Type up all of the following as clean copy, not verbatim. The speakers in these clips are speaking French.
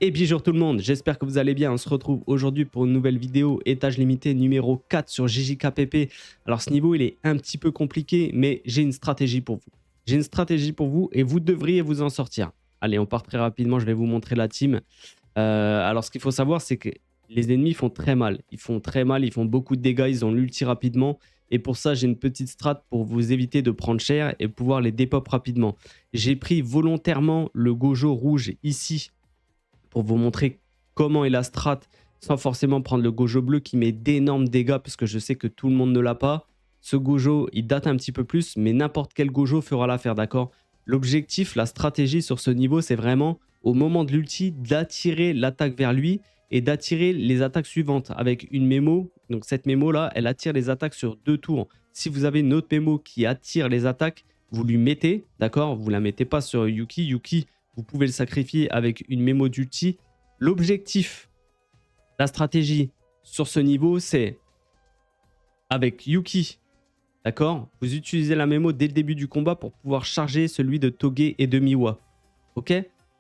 Et bonjour tout le monde, j'espère que vous allez bien. On se retrouve aujourd'hui pour une nouvelle vidéo étage limité numéro 4 sur JJKPP. Alors ce niveau il est un petit peu compliqué mais j'ai une stratégie pour vous. J'ai une stratégie pour vous et vous devriez vous en sortir. Allez, on part très rapidement, je vais vous montrer la team. Alors ce qu'il faut savoir c'est que les ennemis font très mal. Ils font très mal, ils font beaucoup de dégâts, ils ont l'ulti rapidement. Et pour ça j'ai une petite strat pour vous éviter de prendre cher et pouvoir les dépop rapidement. J'ai pris volontairement le Gojo rouge ici pour vous montrer comment est la strat sans forcément prendre le Gojo bleu qui met d'énormes dégâts parce que je sais que tout le monde ne l'a pas. Ce Gojo, il date un petit peu plus, mais n'importe quel Gojo fera l'affaire, d'accord? L'objectif, la stratégie sur ce niveau, c'est vraiment au moment de l'ulti d'attirer l'attaque vers lui et d'attirer les attaques suivantes avec une mémo. Donc cette mémo là, elle attire les attaques sur 2 tours. Si vous avez une autre mémo qui attire les attaques, vous lui mettez, d'accord? Vous la mettez pas sur Yuki. Yuki, vous pouvez le sacrifier avec une mémo d'ulti. L'objectif, la stratégie sur ce niveau, c'est avec Yuki, d'accord? Vous utilisez la mémo dès le début du combat pour pouvoir charger celui de Toge et de Miwa. Ok?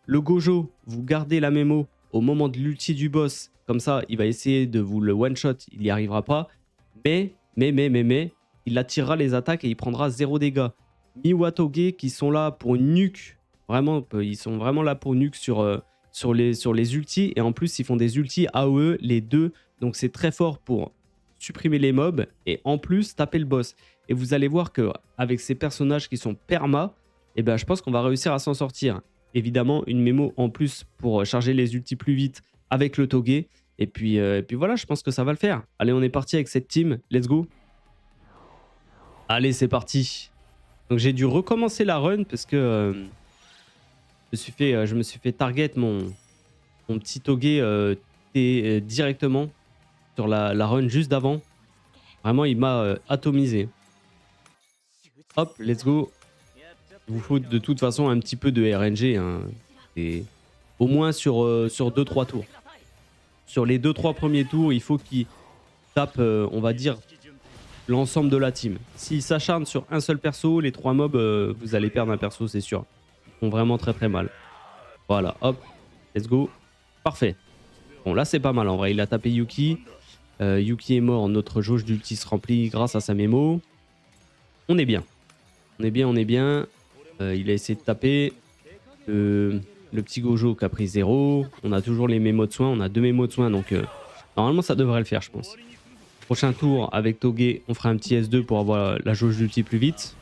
Le Gojo, vous gardez la mémo au moment de l'ulti du boss. Comme ça, il va essayer de vous le one-shot. Il n'y arrivera pas. Mais, il attirera les attaques et il prendra 0 dégâts. Miwa Toge qui sont là pour nuke. Vraiment, ils sont vraiment là pour nuke sur les ultis. Et en plus, ils font des ultis AOE, les deux. Donc c'est très fort pour supprimer les mobs et en plus taper le boss. Et vous allez voir que avec ces personnages qui sont perma, eh ben, je pense qu'on va réussir à s'en sortir. Évidemment, une mémo en plus pour charger les ultis plus vite avec le Toge. Et puis voilà, je pense que ça va le faire. Allez, on est parti avec cette team. Let's go. Allez, c'est parti. Donc j'ai dû recommencer la run parce que je me suis fait target mon petit Toge directement sur la run juste d'avant. Vraiment, il m'a atomisé. Hop, let's go. Il vous faut de toute façon un petit peu de RNG. Hein. Et au moins sur 2-3 tours. Sur les 2-3 premiers tours, il faut qu'il tape, on va dire, l'ensemble de la team. S'il s'acharne sur un seul perso, les 3 mobs, vous allez perdre un perso, c'est sûr. Ils font vraiment très très mal. Voilà, hop, let's go. Parfait. Bon, là, c'est pas mal en vrai. Il a tapé Yuki. Yuki est mort. Notre jauge d'ulti se remplit grâce à sa mémo. On est bien. On est bien, on est bien. Il a essayé de taper. Le petit Gojo qui a pris 0. On a toujours les mémos de soins. On a 2 mémos de soins. Donc, normalement, ça devrait le faire, je pense. Prochain tour, avec Toge, on fera un petit S2 pour avoir la jauge d'ulti plus vite.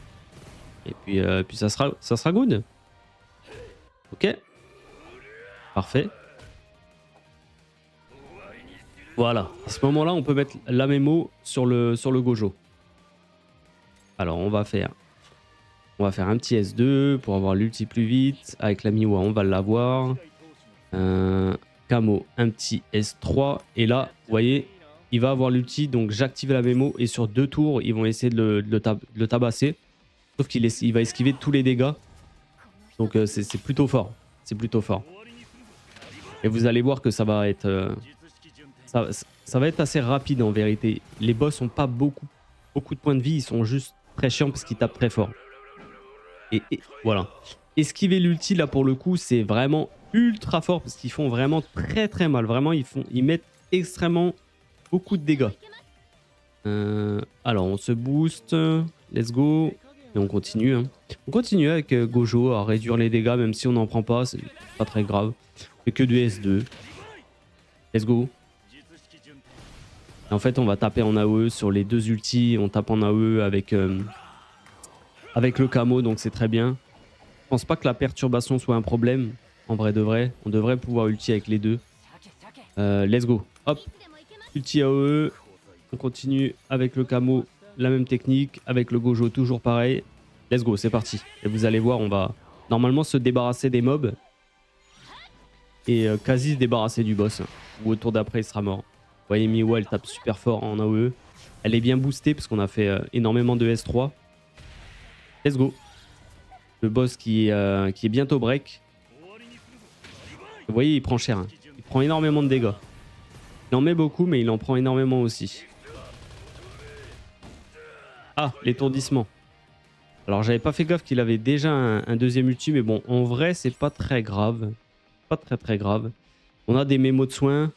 Et puis ça sera good. Ok. Parfait. Voilà. À ce moment-là, on peut mettre la mémo sur le Gojo. Alors, on va faire un petit S2 pour avoir l'ulti plus vite. Avec la Miwa, on va l'avoir. Camo, un petit S3. Et là, vous voyez, il va avoir l'ulti. Donc, j'active la mémo. Et sur 2 tours, ils vont essayer de le tabasser. Sauf qu'il va esquiver tous les dégâts. Donc, c'est plutôt fort. C'est plutôt fort. Et vous allez voir que ça va être... ça va être assez rapide en vérité. Les boss n'ont pas beaucoup de points de vie. Ils sont juste très chiants parce qu'ils tapent très fort. Et voilà. Esquiver l'ulti là pour le coup c'est vraiment ultra fort parce qu'ils font vraiment très très mal. Vraiment ils mettent extrêmement beaucoup de dégâts. Alors on se booste. Let's go. Et on continue. Hein. On continue avec Gojo à réduire les dégâts même si on n'en prend pas. C'est pas très grave. C'est que du S2. Let's go. Et en fait on va taper en AOE sur les 2 ultis. On tape en AOE avec le camo donc c'est très bien. Je pense pas que la perturbation soit un problème. En vrai de vrai, on devrait pouvoir ulti avec les deux. Let's go. Hop. Ulti AOE. On continue avec le camo. La même technique. Avec le Gojo, toujours pareil. Let's go, c'est parti. Et vous allez voir, on va normalement se débarrasser des mobs. Et quasi se débarrasser du boss. Ou au tour d'après, il sera mort. Vous voyez, Miwa, elle tape super fort en AOE. Elle est bien boostée parce qu'on a fait énormément de S3. Let's go. Le boss qui est bientôt break. Vous voyez, il prend cher. Hein. Il prend énormément de dégâts. Il en met beaucoup, mais il en prend énormément aussi. Ah, l'étourdissement. Alors, j'avais pas fait gaffe qu'il avait déjà un deuxième ulti, mais bon, en vrai, c'est pas très grave. Pas très très grave. On a des mémos de soins.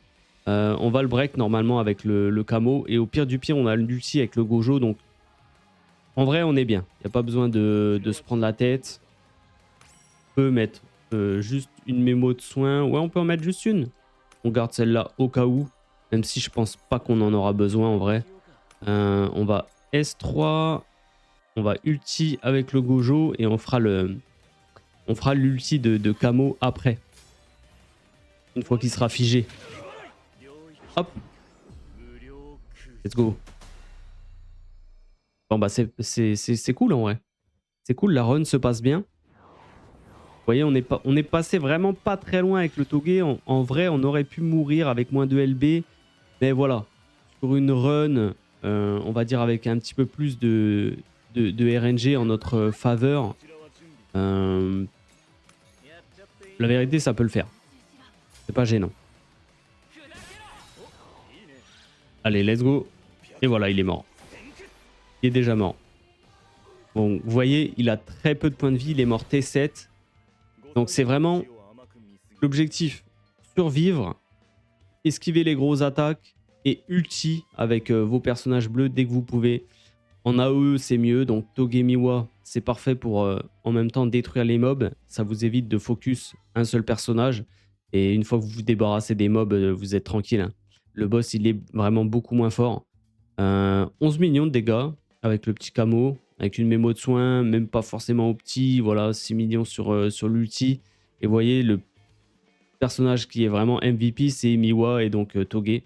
On va le break normalement avec le camo. Et au pire du pire, on a l'ulti avec le Gojo. Donc en vrai, on est bien. Il n'y a pas besoin de se prendre la tête. On peut mettre juste une mémo de soins. Ouais, on peut en mettre juste une. On garde celle-là au cas où. Même si je pense pas qu'on en aura besoin en vrai. On va S3. On va ulti avec le Gojo. Et on fera l'ulti de camo après. Une fois qu'il sera figé. Hop. Let's go. Bon bah c'est cool en vrai. C'est cool, la run se passe bien. Vous voyez, on est passé vraiment pas très loin avec le Toge. En vrai, on aurait pu mourir avec moins de LB. Mais voilà, sur une run, on va dire avec un petit peu plus de RNG en notre faveur, la vérité, ça peut le faire. C'est pas gênant. Allez, let's go. Et voilà, il est mort. Il est déjà mort. Bon, vous voyez, il a très peu de points de vie. Il est mort T7. Donc c'est vraiment l'objectif. Survivre, esquiver les grosses attaques et ulti avec vos personnages bleus dès que vous pouvez. En AOE, c'est mieux. Donc Togemiwa, c'est parfait pour en même temps détruire les mobs. Ça vous évite de focus un seul personnage. Et une fois que vous vous débarrassez des mobs, vous êtes tranquille, hein. Le boss, il est vraiment beaucoup moins fort. 11 millions de dégâts avec le petit camo, avec une mémo de soins, même pas forcément au petit. Voilà, 6 millions sur l'ulti. Et vous voyez, le personnage qui est vraiment MVP, c'est Miwa et donc Toge.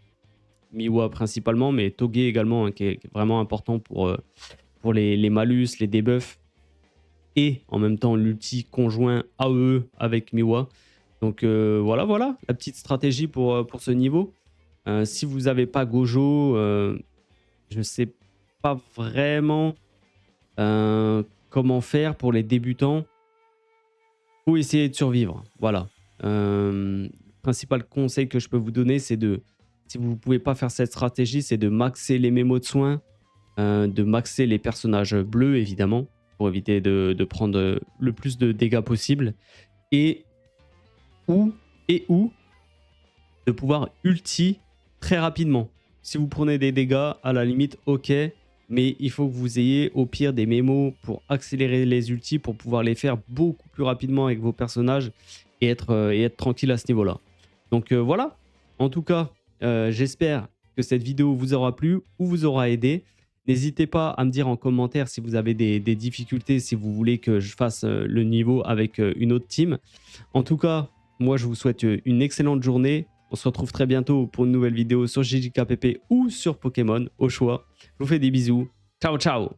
Miwa principalement, mais Toge également, hein, qui est vraiment important pour les malus, les debuffs. Et en même temps, l'ulti conjoint AOE avec Miwa. Donc voilà, la petite stratégie pour ce niveau. Si vous n'avez pas Gojo, je ne sais pas vraiment comment faire pour les débutants. Il faut essayer de survivre. Voilà. Le principal conseil que je peux vous donner, c'est si vous ne pouvez pas faire cette stratégie, c'est de maxer les mémos de soins, de maxer les personnages bleus, évidemment, pour éviter de prendre le plus de dégâts possible. Ou de pouvoir ulti très rapidement. Si vous prenez des dégâts, à la limite, ok, mais il faut que vous ayez au pire des mémos pour accélérer les ultis, pour pouvoir les faire beaucoup plus rapidement avec vos personnages et être tranquille à ce niveau-là. Donc voilà, en tout cas, j'espère que cette vidéo vous aura plu ou vous aura aidé. N'hésitez pas à me dire en commentaire si vous avez des difficultés, si vous voulez que je fasse le niveau avec une autre team. En tout cas, moi, je vous souhaite une excellente journée. On se retrouve très bientôt pour une nouvelle vidéo sur JJKPP ou sur Pokémon, au choix. Je vous fais des bisous. Ciao, ciao!